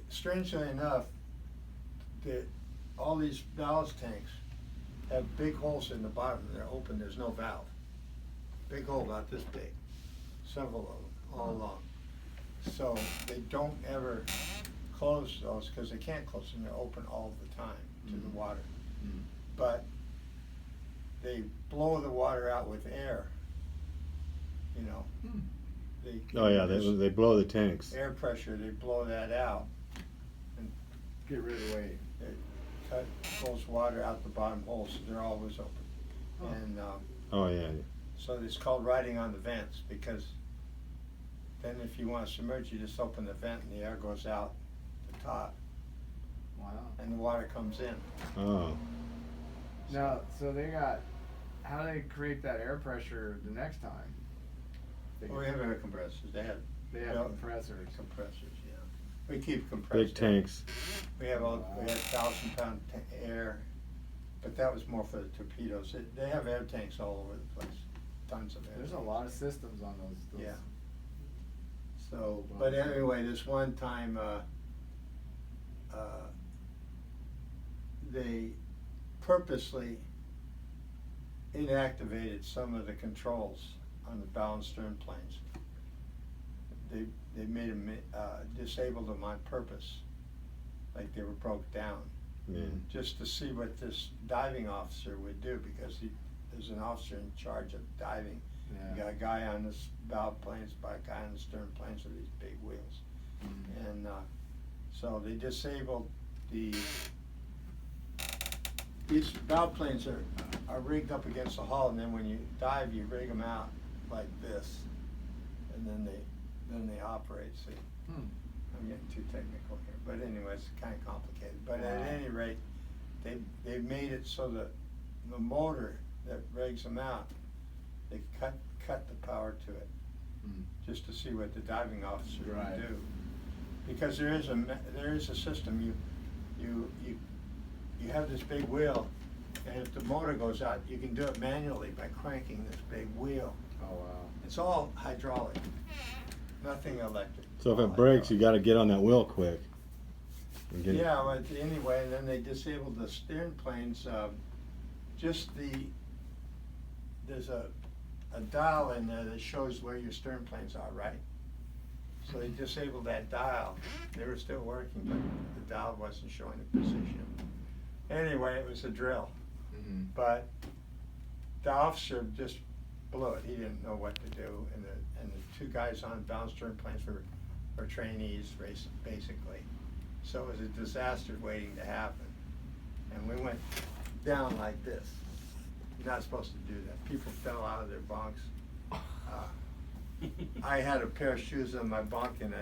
strangely enough, all these ballast tanks have big holes in the bottom. They're open. There's no valve. Big hole about this big. Several of them all along. So they don't ever close those because they can't close them. They're open all the time to the water. But they blow the water out with air. You know. Oh yeah, they blow the tanks. Air pressure. They blow that out and Get rid of the weight. it pulls water out the bottom hole, so they're always open. And Oh yeah. so it's called riding on the vents, because then if you want to submerge, you just open the vent and the air goes out the top Wow. and the water comes in. Oh. Now, so they got, how do they create that air pressure the next time? We have air compressors. They have compressors. compressors, yeah. We keep compressed Big tanks. We have 1,000-pound air, but that was more for the torpedoes. They have air tanks all over the place, tons of air. There's a tanks. lot of systems on those. Yeah. So, but anyway, this one time, they purposely inactivated some of the controls on the bow and stern planes. They made them, disabled them on purpose, like they were broke down, just to see what this diving officer would do, because there's an officer in charge of diving. Yeah. You got a guy on the bow planes, a guy on the stern planes with these big wheels. And so they disabled these bow planes are rigged up against the hull, and then when you dive, you rig them out like this, and then they operate. See, I'm getting too technical here, but anyway, it's kind of complicated. But at any rate, they made it so that the motor that rigs them out, they cut the power to it, just to see what the diving officer would do. Because there is a system. You have this big wheel, and if the motor goes out, you can do it manually by cranking this big wheel. Oh wow. It's all hydraulic, nothing electric. So if all it breaks, hydraulic. you got to get on that wheel quick. Yeah, but anyway, then they disabled the stern planes. There's a dial in there that shows where your stern planes are, right? So they disabled that dial. They were still working, but the dial wasn't showing the position. Anyway, it was a drill. But the officer just blew it. He didn't know what to do, and the two guys on bow and stern planes were trainees, basically. So it was a disaster waiting to happen. And we went down like this. You're not supposed to do that. People fell out of their bunks. I had a pair of shoes on my bunk, and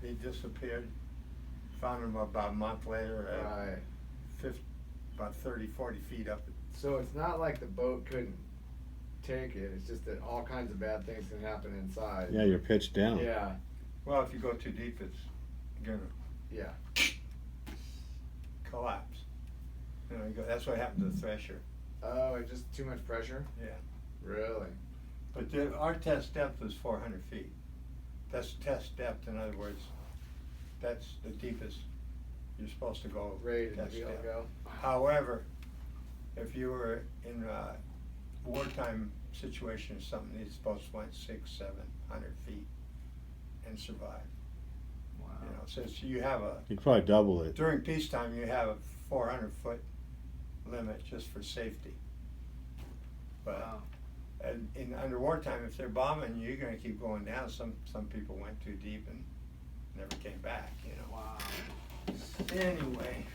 they disappeared. Found them about a month later, about 30, 40 feet up. So it's not like the boat couldn't take it. It's just that all kinds of bad things can happen inside. Yeah, you're pitched down. Yeah. Well, if you go too deep, it's gonna collapse. You know, that's what happened to the Thresher. Oh, it's just too much pressure? Yeah. Really? But our test depth was 400 feet. That's test depth. In other words, that's the deepest you're supposed to go. Rated to test be able to depth. go. However, if you were in a wartime situation or something, you're supposed to went 600, 700 feet and survive. Wow. You know, since you have You could probably double it. during peacetime, you have a 400-foot limit just for safety. But Wow. in under wartime, if they're bombing, you're going to keep going down. Some people went too deep and never came back. You know. Wow. Anyway,